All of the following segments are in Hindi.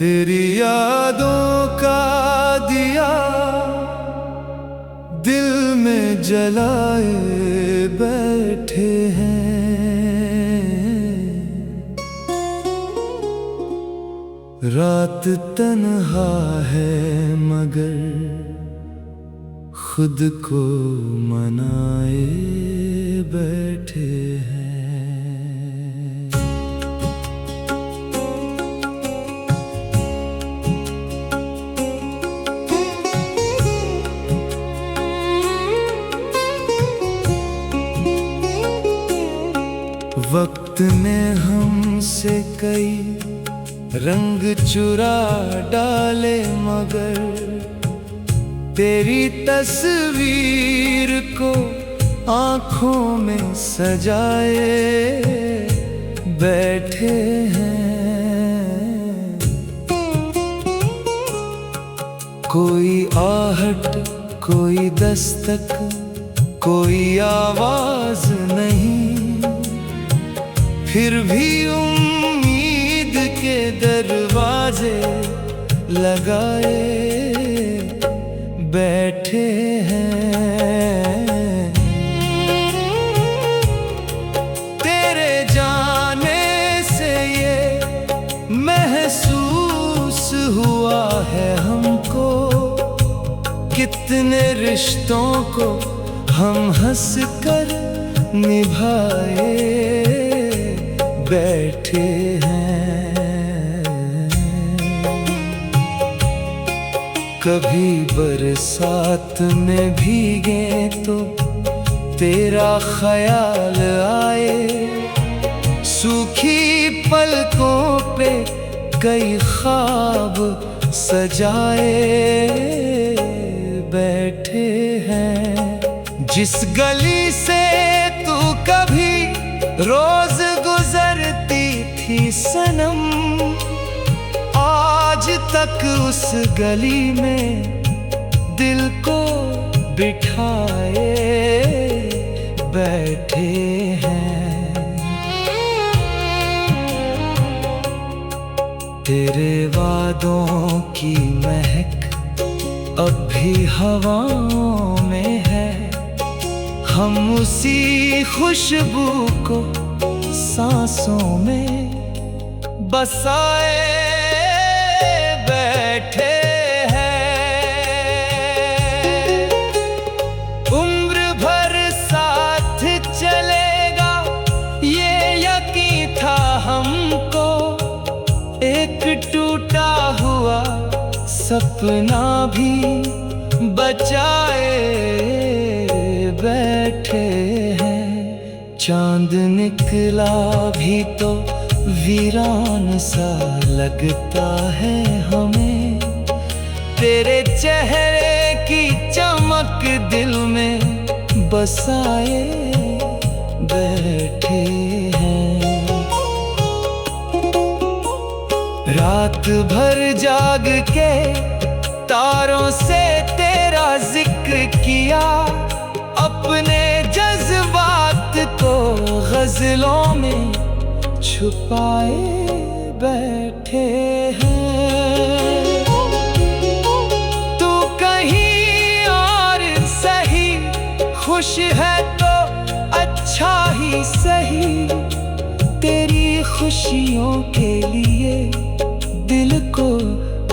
तेरी यादों का दिया दिल में जलाए बैठे हैं। रात तन्हा है मगर खुद को मनाए बैठे हैं। वक्त ने हमसे कई रंग चुरा डाले मगर तेरी तस्वीर को आँखों में सजाए बैठे हैं। कोई आहट, कोई दस्तक, कोई आवाज नहीं, फिर भी उम्मीद के दरवाजे लगाए बैठे हैं। तेरे जाने से ये महसूस हुआ है हमको, कितने रिश्तों को हम हंस कर निभाए बैठे हैं। कभी बरसात में भीगे तो तेरा ख्याल आए, सूखी पलकों पे कई ख्वाब सजाए बैठे हैं। जिस गली से तू कभी रोज गुजरती थी सनम, आज तक उस गली में दिल को बिठाए बैठे हैं। तेरे वादों की महक अब भी हवाओं में है, हम उसी खुशबू को सांसों में बसाए बैठे हैं। उम्र भर साथ चलेगा ये यकीन था हमको, एक टूटा हुआ सपना भी बचाए बैठे हैं। चांद निकला भी तो वीरान सा लगता है हमें, तेरे चेहरे की चमक दिल में बसाए बैठे हैं। रात भर जाग के तारों से तेरा जिक्र किया, अपने जज्बात को गजलों में छुपाए बैठे हैं। तू कहीं और सही, खुश है तो अच्छा ही सही, तेरी खुशियों के लिए दिल को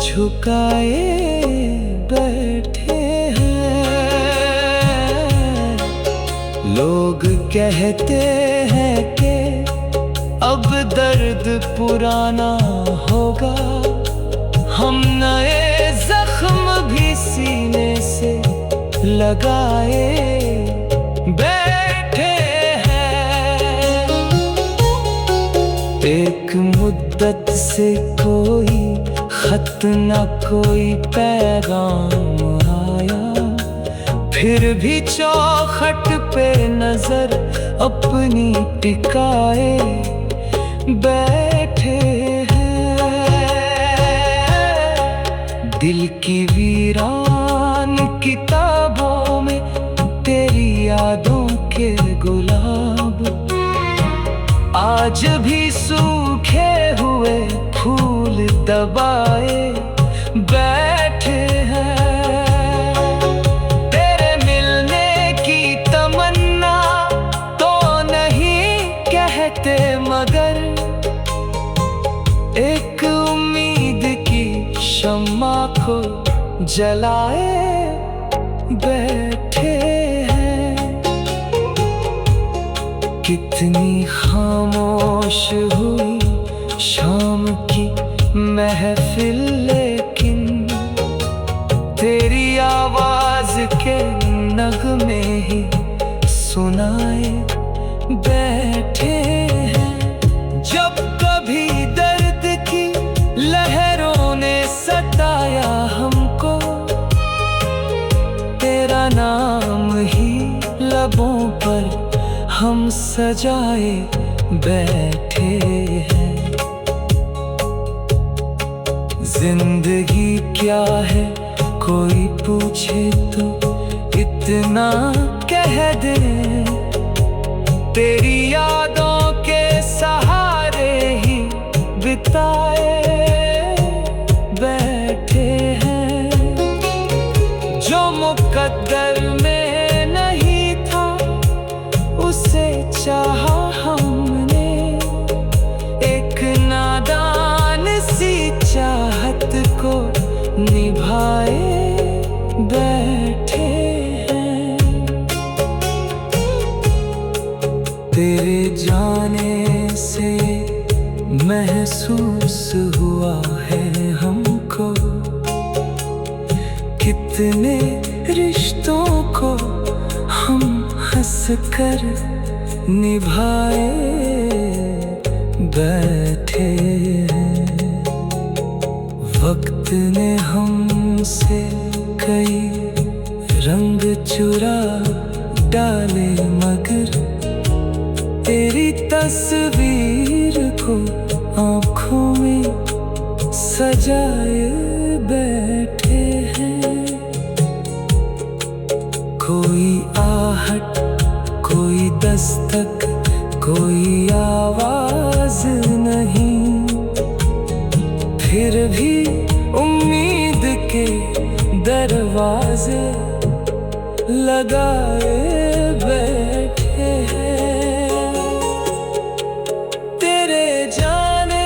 झुकाए बैठे हैं। लोग कहते हैं कि अब दर्द पुराना होगा, हम नए जख्म भी सीने से लगाए बैठे हैं। एक मुद्दत से कोई खत न कोई पैगाम आया, फिर भी चौखट पे नजर अपनी टिकाए बैठे हैं। दिल की वीरान किताबों में तेरी यादों के गुलाब आज भी सूखे हुए फूल दबाए एक उम्मीद की शम्मा को जलाए बैठे हैं। कितनी खामोश हुई शाम की महफिल, लेकिन तेरी आवाज के नगमे ही सुनाए बैठे हैं। जब कभी दर्द की लहरों ने सताया हमको, तेरा नाम ही लबों पर हम सजाए बैठे हैं। जिंदगी क्या है कोई पूछे तो इतना कह दे, तेरी यादों के सहारे ही बिताए बैठे हैं। जो मुकद्दर में नहीं था उसे चाहा हमने, एक नादान सी चाहत को निभाए बैठे हैं। तेरे जाने से महसूस हुआ है हमको, कितने रिश्तों को हम हंस कर निभाए बैठे हैं। वक्त ने हमसे कई रंग चुरा डाले, मगर तेरी तस्वीर को आँखों में सजाए बैठे हैं। कोई आहट, कोई दस्तक, कोई आवाज नहीं, फिर भी उम्मीद के दरवाजे लगाए बैठे हैं। तेरे जाने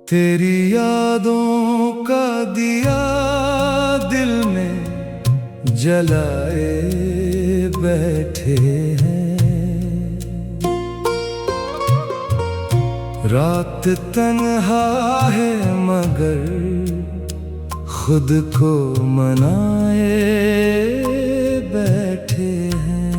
तेरी यादों का दिया दिल में जलाए बैठे हैं। रात तन्हा है मगर खुद को मनाए बैठे हैं।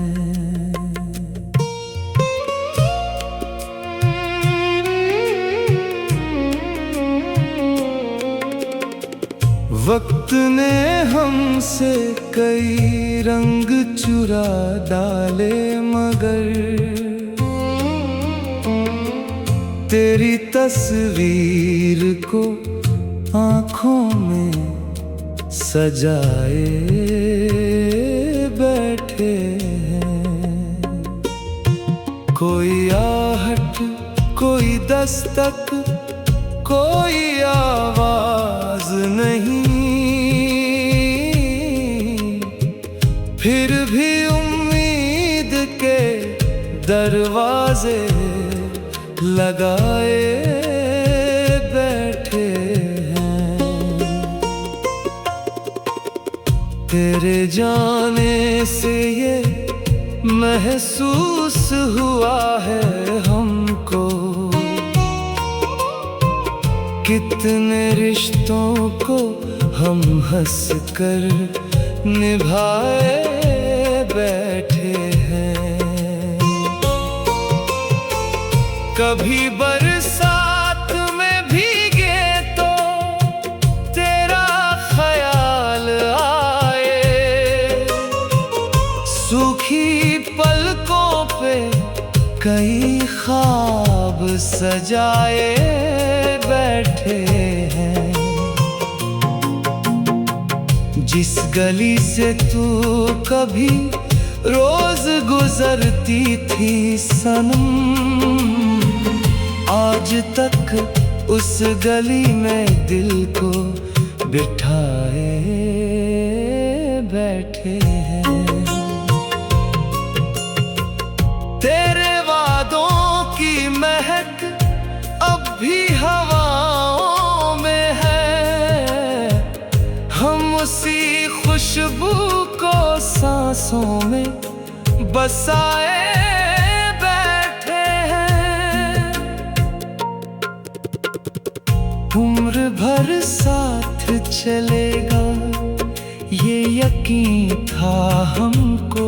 वक्त ने हमसे कई रंग चुरा डाले, मगर तेरी तस्वीर को आँखों में सजाए बैठे हैं। कोई आहट, कोई दस्तक, कोई आवाज नहीं, फिर भी उम्मीद के दरवाजे लगाए बैठे हैं। तेरे जाने से ये महसूस हुआ है हमको, कितने रिश्तों को हम हंस कर निभाए बैठे हैं। कभी बरसात में भीगे तो तेरा ख्याल आए, सूखी पलकों पे कई ख्वाब सजाए बैठे हैं। जिस गली से तू कभी रोज गुजरती थी सनम, आज तक उस गली में दिल को बिठाए बैठे हैं। तेरे वादों की महक अब भी हवाओं में है, हम उसी खुशबू को सांसों में बसाए बैठे हैं। उम्र भर साथ चलेगा ये यकीन था हमको,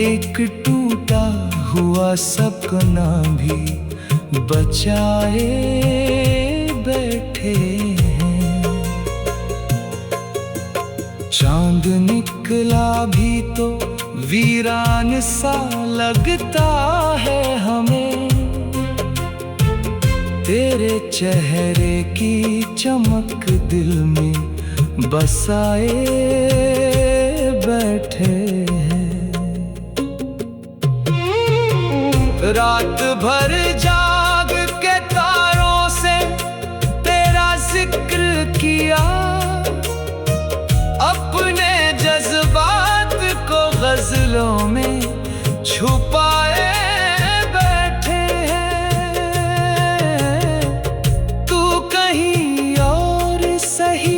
एक टूटा हुआ सपना भी बचाए बैठे हैं। चांद निकला भी तो वीरान सा लगता है हमें, तेरे चेहरे की चमक दिल में बसाए बैठे हैं। रात भर जाग के तारों से तेरा जिक्र किया, अपने जज्बात को गजलों में छुपाए बैठे हैं। तू कहीं और सही,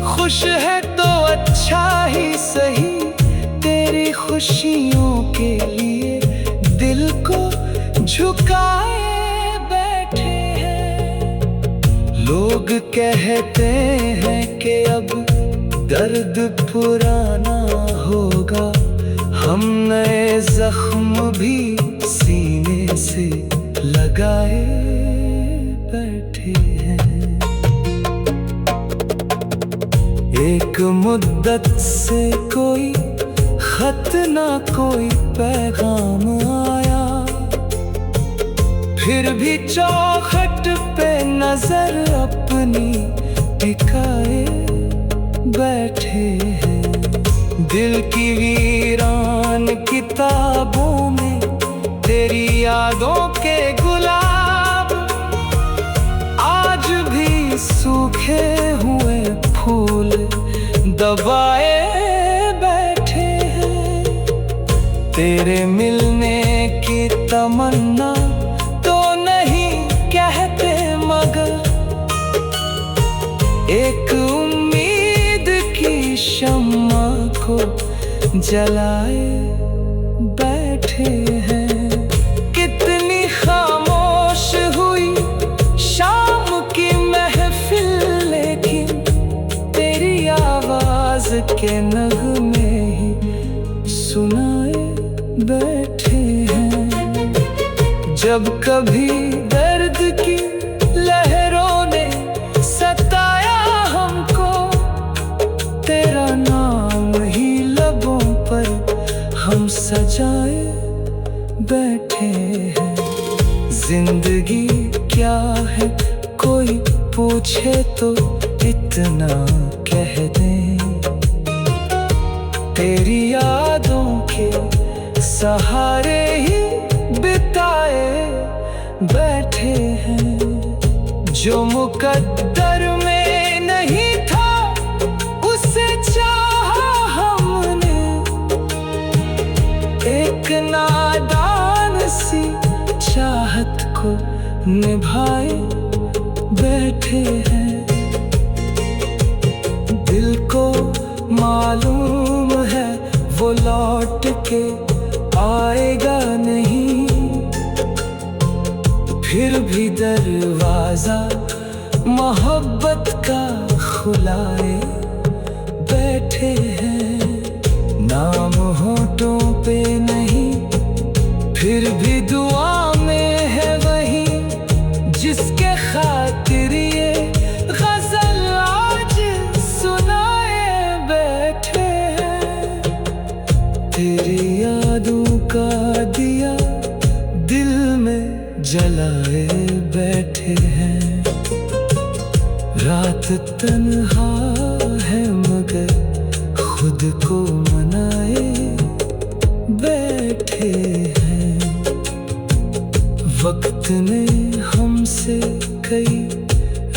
खुश है तो अच्छा ही सही, तेरी खुशियों के लिए दिल को झुकाए बैठे हैं। लोग कहते हैं कि अब दर्द पुराना होगा, हम नए जख्म भी सीने से लगाए बैठे हैं। एक मुद्दत से कोई खत ना कोई पैगाम आया, फिर भी चौखट पे नजर अपनी टिकाए बैठे हैं। दिल की वीरान किताबों में तेरी यादों के गुलाब, आज भी सूखे हुए फूल दबाए बैठे हैं। तेरे मिलने की तमन्ना तो नहीं कहते, मगर एक उम्मीद की शम्मा को जलाए बैठे हैं। कितनी खामोश हुई शाम की महफिल, लेकिन तेरी आवाज के नगमे ही सुनाए बैठे हैं। जब कभी दर्द की लहरों ने सताया हमको, तेरा नाम ही लबों पर हम सजाए बैठे हैं। जिंदगी क्या है कोई पूछे तो इतना कह दें, तेरी यादों के सहारे ही बिताए बैठे हैं। जो मुकद्दर में नहीं था उसे चाहा हमने, एक नादान सी चाहत को निभाए बैठे हैं। दिल को मालूम है वो लौट के आएगा नहीं, फिर भी दरवाजा मोहब्बत का खुलाए बैठे हैं। नाम होठों पे नहीं, फिर भी दुआ में है वही, जिसके खातिर ये गजल आज सुनाए बैठे हैं। तेरी यादों का दिया दिल में जलाए बैठे हैं। रात तन्हा है मगर खुद को मनाए बैठे हैं। वक्त ने हमसे कई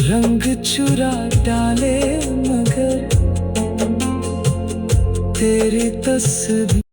रंग चुरा डाले मगर तेरी तस्वीर